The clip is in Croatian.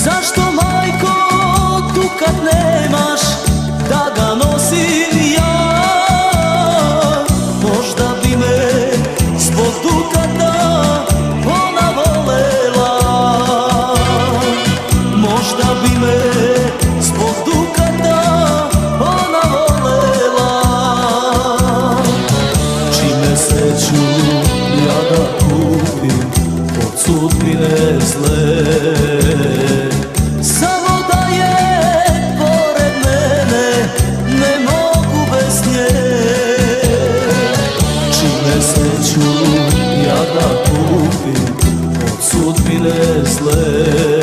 Zašto majko tu kad nemaš da ga nosim ja? Možda bi me zbog dukata ona volela, možda bi me zbog dukata ona volela. Čime sreću ja da kupim od sudbine zle, samo da je pored mene ne mogu bez nje. Čime sreću ja da kupim od sudbine zle.